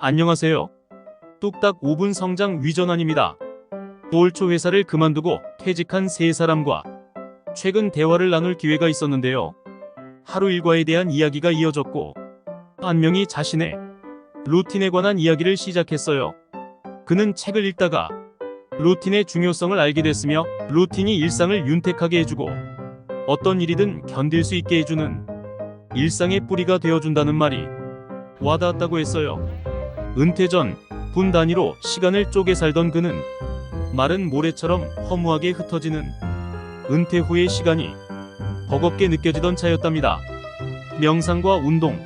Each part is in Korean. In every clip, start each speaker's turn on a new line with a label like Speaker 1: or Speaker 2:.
Speaker 1: 안녕하세요. 뚝딱 5분 성장 위전환입니다. 올 초 회사를 그만두고 퇴직한 세 사람과 최근 대화를 나눌 기회가 있었는데요. 하루 일과에 대한 이야기가 이어졌고 한 명이 자신의 루틴에 관한 이야기를 시작했어요. 그는 책을 읽다가 루틴의 중요성을 알게 됐으며 루틴이 일상을 윤택하게 해주고 어떤 일이든 견딜 수 있게 해주는 일상의 뿌리가 되어준다는 말이 와닿았다고 했어요. 은퇴 전 분 단위로 시간을 쪼개 살던 그는 마른 모래처럼 허무하게 흩어지는 은퇴 후의 시간이 버겁게 느껴지던 차였답니다. 명상과 운동,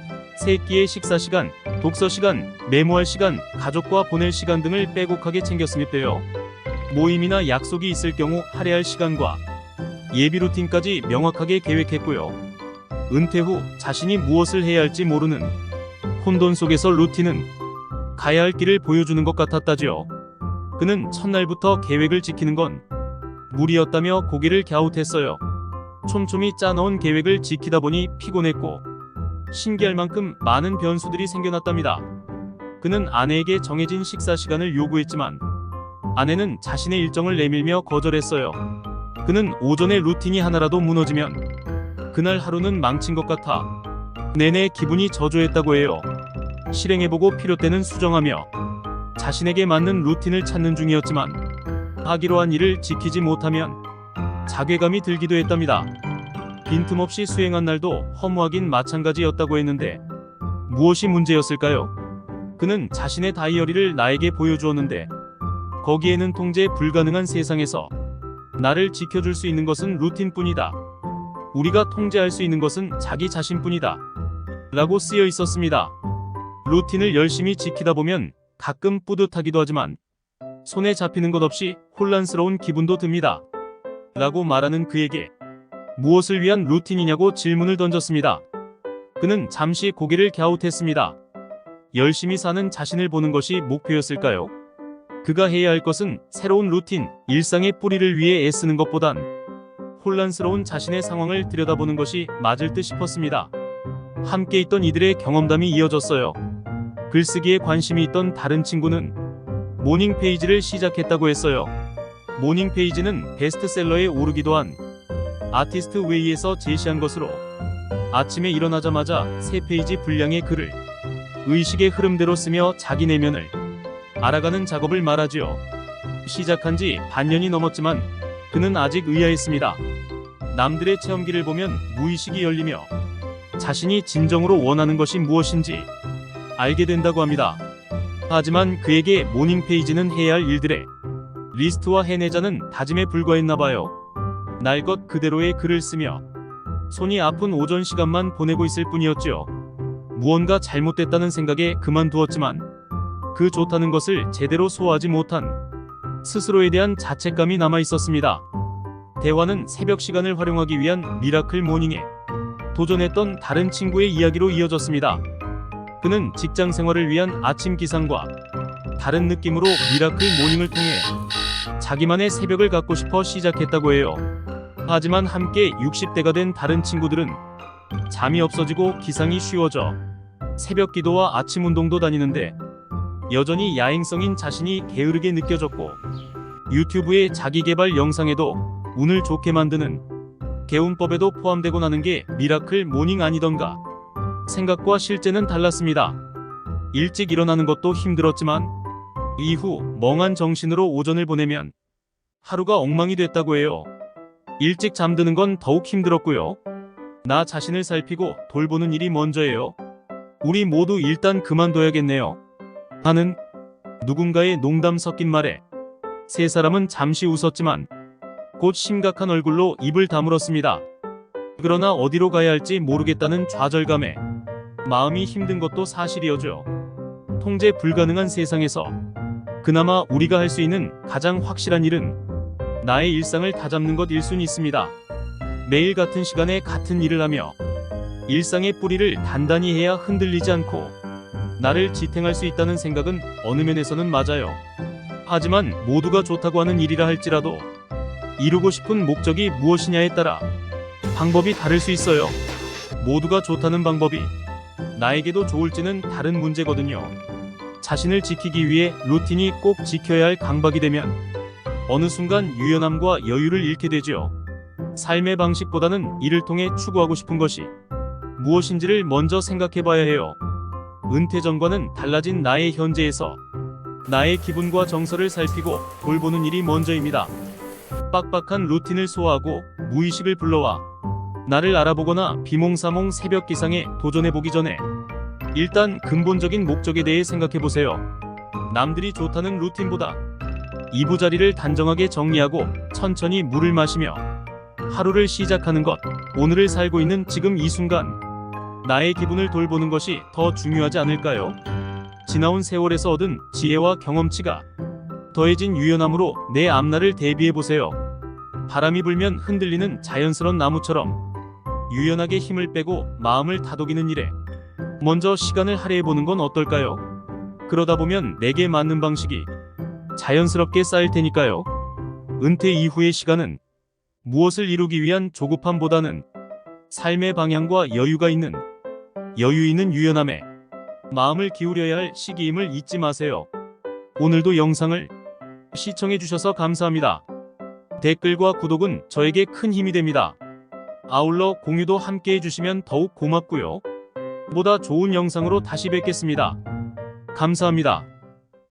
Speaker 1: 세 끼의 식사 시간, 독서 시간, 메모할 시간, 가족과 보낼 시간 등을 빼곡하게 챙겼으니까요. 모임이나 약속이 있을 경우 할애할 시간과 예비 루틴까지 명확하게 계획했고요. 은퇴 후 자신이 무엇을 해야 할지 모르는 혼돈 속에서 루틴은 가야 할 길을 보여주는 것 같았다지요. 그는 첫날부터 계획을 지키는 건 무리였다며 고개를 갸웃했어요. 촘촘히 짜놓은 계획을 지키다 보니 피곤했고 신기할 만큼 많은 변수들이 생겨났답니다. 그는 아내에게 정해진 식사 시간을 요구했지만 아내는 자신의 일정을 내밀며 거절했어요. 그는 오전에 루틴이 하나라도 무너지면 그날 하루는 망친 것 같아 내내 기분이 저조했다고 해요. 실행해보고 필요 때는 수정하며 자신에게 맞는 루틴을 찾는 중이었지만 하기로 한 일을 지키지 못하면 자괴감이 들기도 했답니다. 빈틈없이 수행한 날도 허무하긴 마찬가지였다고 했는데 무엇이 문제였을까요? 그는 자신의 다이어리를 나에게 보여주었는데 거기에는 통제 불가능한 세상에서 나를 지켜줄 수 있는 것은 루틴뿐이다. 우리가 통제할 수 있는 것은 자기 자신뿐이다. 라고 쓰여 있었습니다. 루틴을 열심히 지키다 보면 가끔 뿌듯하기도 하지만 손에 잡히는 것 없이 혼란스러운 기분도 듭니다. 라고 말하는 그에게 무엇을 위한 루틴이냐고 질문을 던졌습니다. 그는 잠시 고개를 갸웃했습니다. 열심히 사는 자신을 보는 것이 목표였을까요? 그가 해야 할 것은 새로운 루틴, 일상의 뿌리를 위해 애쓰는 것보단 혼란스러운 자신의 상황을 들여다보는 것이 맞을 듯 싶었습니다. 함께 있던 이들의 경험담이 이어졌어요. 글쓰기에 관심이 있던 다른 친구는 모닝 페이지를 시작했다고 했어요. 모닝 페이지는 베스트셀러에 오르기도 한 아티스트 웨이에서 제시한 것으로 아침에 일어나자마자 3페이지 분량의 글을 의식의 흐름대로 쓰며 자기 내면을 알아가는 작업을 말하지요. 시작한 지 반년이 넘었지만 그는 아직 의아했습니다. 남들의 체험기를 보면 무의식이 열리며 자신이 진정으로 원하는 것이 무엇인지 알게 된다고 합니다. 하지만 그에게 모닝 페이지는 해야 할 일들의 리스트와 해내자는 다짐에 불과했나봐요. 날 것 그대로의 글을 쓰며 손이 아픈 오전 시간만 보내고 있을 뿐이었지요. 무언가 잘못됐다는 생각에 그만두었지만 그 좋다는 것을 제대로 소화하지 못한 스스로에 대한 자책감이 남아 있었습니다. 대화는 새벽 시간을 활용하기 위한 미라클 모닝에 도전했던 다른 친구의 이야기로 이어졌습니다. 그는 직장 생활을 위한 아침 기상과 다른 느낌으로 미라클 모닝을 통해 자기만의 새벽을 갖고 싶어 시작했다고 해요. 하지만 함께 60대가 된 다른 친구들은 잠이 없어지고 기상이 쉬워져 새벽 기도와 아침 운동도 다니는데 여전히 야행성인 자신이 게으르게 느껴졌고 유튜브의 자기개발 영상에도 운을 좋게 만드는 개운법에도 포함되고 나는 게 미라클 모닝 아니던가. 생각과 실제는 달랐습니다. 일찍 일어나는 것도 힘들었지만 이후 멍한 정신으로 오전을 보내면 하루가 엉망이 됐다고 해요. 일찍 잠드는 건 더욱 힘들었고요. 나 자신을 살피고 돌보는 일이 먼저예요. 우리 모두 일단 그만둬야겠네요. 하는 누군가의 농담 섞인 말에 세 사람은 잠시 웃었지만 곧 심각한 얼굴로 입을 다물었습니다. 그러나 어디로 가야 할지 모르겠다는 좌절감에 마음이 힘든 것도 사실이었죠. 통제 불가능한 세상에서 그나마 우리가 할 수 있는 가장 확실한 일은 나의 일상을 다잡는 것일 순 있습니다. 매일 같은 시간에 같은 일을 하며 일상의 뿌리를 단단히 해야 흔들리지 않고 나를 지탱할 수 있다는 생각은 어느 면에서는 맞아요. 하지만 모두가 좋다고 하는 일이라 할지라도 이루고 싶은 목적이 무엇이냐에 따라 방법이 다를 수 있어요. 모두가 좋다는 방법이 나에게도 좋을지는 다른 문제거든요. 자신을 지키기 위해 루틴이 꼭 지켜야 할 강박이 되면 어느 순간 유연함과 여유를 잃게 되지요. 삶의 방식보다는 이를 통해 추구하고 싶은 것이 무엇인지를 먼저 생각해 봐야 해요. 은퇴 전과는 달라진 나의 현재에서 나의 기분과 정서를 살피고 돌보는 일이 먼저입니다. 빡빡한 루틴을 소화하고 무의식을 불러와 나를 알아보거나 비몽사몽 새벽 기상에 도전해보기 전에 일단 근본적인 목적에 대해 생각해보세요. 남들이 좋다는 루틴보다 이부자리를 단정하게 정리하고 천천히 물을 마시며 하루를 시작하는 것, 오늘을 살고 있는 지금 이 순간 나의 기분을 돌보는 것이 더 중요하지 않을까요? 지나온 세월에서 얻은 지혜와 경험치가 더해진 유연함으로 내 앞날을 대비해보세요. 바람이 불면 흔들리는 자연스러운 나무처럼 유연하게 힘을 빼고 마음을 다독이는 일에 먼저 시간을 할애해보는 건 어떨까요? 그러다 보면 내게 맞는 방식이 자연스럽게 쌓일 테니까요. 은퇴 이후의 시간은 무엇을 이루기 위한 조급함보다는 삶의 방향과 여유 있는 유연함에 마음을 기울여야 할 시기임을 잊지 마세요. 오늘도 영상을 시청해주셔서 감사합니다. 댓글과 구독은 저에게 큰 힘이 됩니다. 아울러 공유도 함께 해주시면 더욱 고맙고요. 보다 좋은 영상으로 다시 뵙겠습니다. 감사합니다.